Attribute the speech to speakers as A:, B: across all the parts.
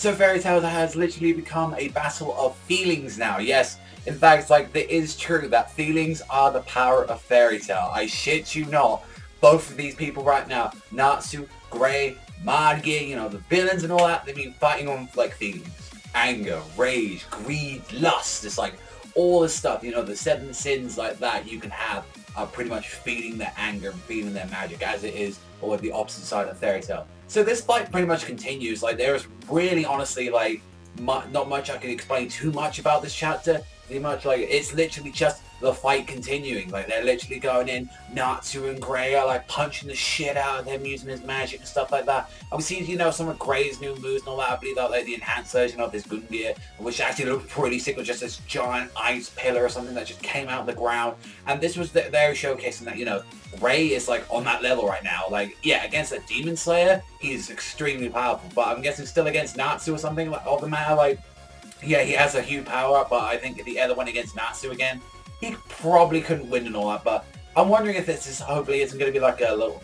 A: So Fairy Tail has literally become a battle of feelings now. Yes, in fact, like, it is true that feelings are the power of Fairy Tail. I shit you not. Both of these people right now, Natsu, Grey, Amagi, you know, the villains and all that, they've been fighting on, like, feelings. Anger, rage, greed, lust. It's like all this stuff, you know, the 7 sins like that you can have are pretty much feeding their anger, feeding their magic, as it is, or the opposite side of Fairy Tail. So this fight pretty much continues. Like, there's really, honestly, like, not much I can explain too much about this chapter. Pretty much, like, it's literally just the fight continuing. Like, they're literally going in. Natsu and Grey are, like, punching the shit out of him, using his magic and stuff like that. And we see, you know, some of Grey's new moves and all that. I believe that, like, the enhanced version of this Geer, which actually looked pretty sick, with just this giant ice pillar or something that just came out of the ground. And this was very showcasing that, you know, Grey is, like, on that level right now. Like, yeah, against a Demon Slayer, he's extremely powerful. But I'm guessing still against Natsu or something, like, of the matter, like, yeah, he has a huge power up, but I think the other one against Natsu again, he probably couldn't win and all that. But I'm wondering if this is, hopefully isn't going to be like a little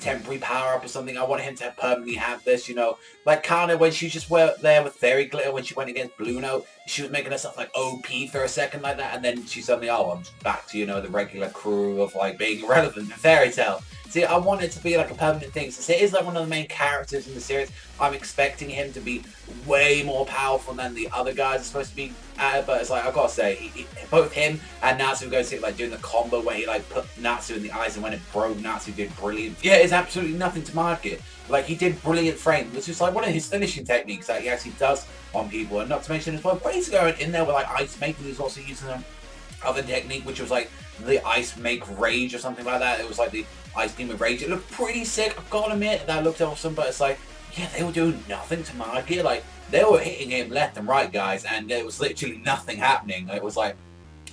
A: temporary power up or something. I want him to permanently have this, you know, like Kana when she just went there with Fairy Glitter when she went against Blue Note, she was making herself like OP for a second like that, and then she suddenly, oh, I'm back to, you know, the regular crew of like being irrelevant in Fairy Tail. See, I want it to be like a permanent thing. Since it is like one of the main characters in the series, I'm expecting him to be way more powerful than the other guys are supposed to be at it. But it's like, I gotta say, both him and Natsu go to like doing the combo where he like put Natsu in the eyes, and when it broke, Natsu did brilliant. Yeah, it's absolutely nothing to market. Like, he did brilliant frame, which is like one of his finishing techniques that he actually does on people. And not to mention as well, Gray's going in there with like ice making, he's also using them other technique, which was like the ice make rage or something like that. It was like the ice demon rage. It looked pretty sick, I've got to admit. That looked awesome, but it's like, yeah, they were doing nothing to Magi. Like, they were hitting him left and right, guys, and there was literally nothing happening. It was like,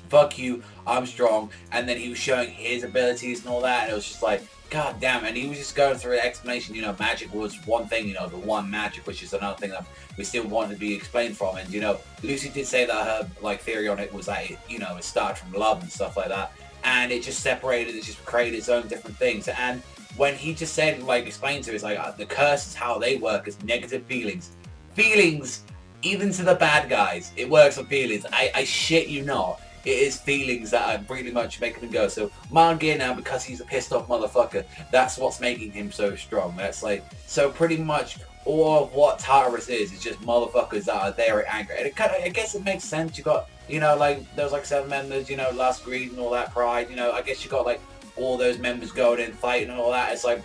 A: fuck you, I'm strong. And then he was showing his abilities and all that, and it was just like, god damn. And he was just going through an explanation, you know, magic was one thing, you know, the one magic, which is another thing that we still wanted to be explained from. And, you know, Lucy did say that her, like, theory on it was that, it started from love and stuff like that. And it just separated, it just created its own different things. And when he just said, like, explained to us, like, the curse is how they work as negative feelings. Feelings, even to the bad guys, it works on feelings. I shit you not. It is feelings that are pretty much making him go. So Manga now, because he's a pissed off motherfucker, that's what's making him so strong. That's like, so pretty much all of what Taurus is just motherfuckers that are very angry. And it kind of, I guess it makes sense. You got, you know, like, there's like 7 members, you know, Last Greed and all that, Pride, you know, I guess you got like all those members going in, fighting and all that. It's like,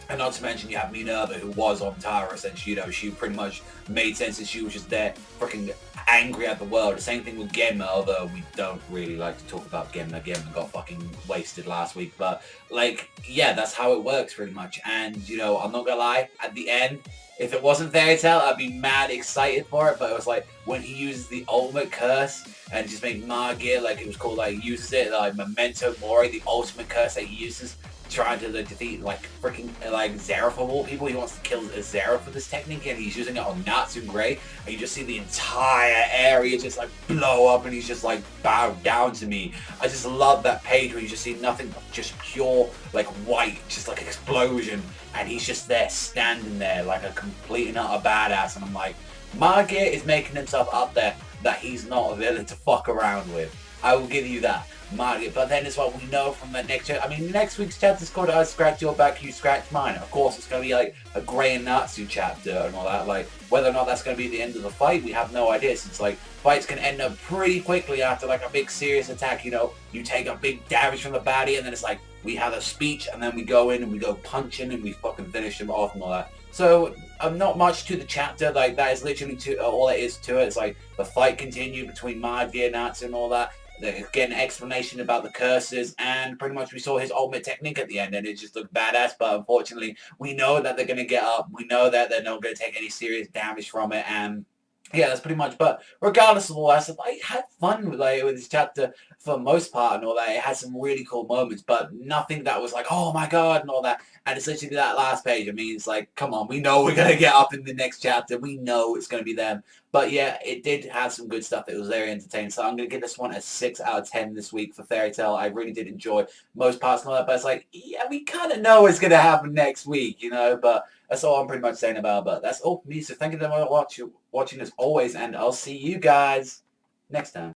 A: and not to mention you have Minerva, who was on Taurus, and she, you know, she pretty much made sense, and she was just there freaking angry at the world. The same thing with Genma, although we don't really like to talk about Genma. Genma got fucking wasted last week, but like, yeah, that's how it works pretty much. And, you know, I'm not gonna lie, at the end, if it wasn't Fairy Tail, I'd be mad excited for it, but it was like, when he uses the ultimate curse, and just made Magi, like, it was called, like, uses it, like, Memento Mori, the ultimate curse that he uses, trying to like, defeat like freaking like Zera of all people. He wants to kill Zera for this technique, and he's using it on Natsu and Grey, and you just see the entire area just like blow up, and he's just like bowed down to me. I just love that page where you just see nothing but just pure like white, just like explosion, and he's just there standing there like a complete and utter badass. And I'm like, Manga is making himself up there that he's not a villain to fuck around with. I will give you that. Manga. But then as well, we know from the next chapter, I mean, next week's chapter is called I Scratch Your Back, You Scratch Mine. Of course, it's going to be like a Grey and Natsu chapter and all that. Like, whether or not that's going to be the end of the fight, we have no idea, since like fights can end up pretty quickly after like a big serious attack. You know, you take a big damage from the baddie, and then it's like we have a speech, and then we go in and we go punching and we fucking finish them off and all that. So not much to the chapter. Like, that is literally all it is to it. It's like the fight continued between Magi and Natsu and all that. Again, explanation about the curses, and pretty much we saw his ultimate technique at the end, and it just looked badass. But unfortunately, we know that they're going to get up. We know that they're not going to take any serious damage from it, and yeah, that's pretty much. But regardless of all that stuff, I had fun with this chapter for the most part and all that. It had some really cool moments, but nothing that was like, oh my god and all that. And it's literally that last page. I mean, it's like, come on, we know we're going to get up in the next chapter. We know it's going to be them. But yeah, it did have some good stuff. It was very entertaining. So I'm going to give this one a 6 out of 10 this week for Fairy Tail. I really did enjoy most parts and all that. But it's like, yeah, we kind of know what's going to happen next week, you know. But That's all I'm pretty much saying about it. But that's all for me. So thank you for watching as always, and I'll see you guys next time.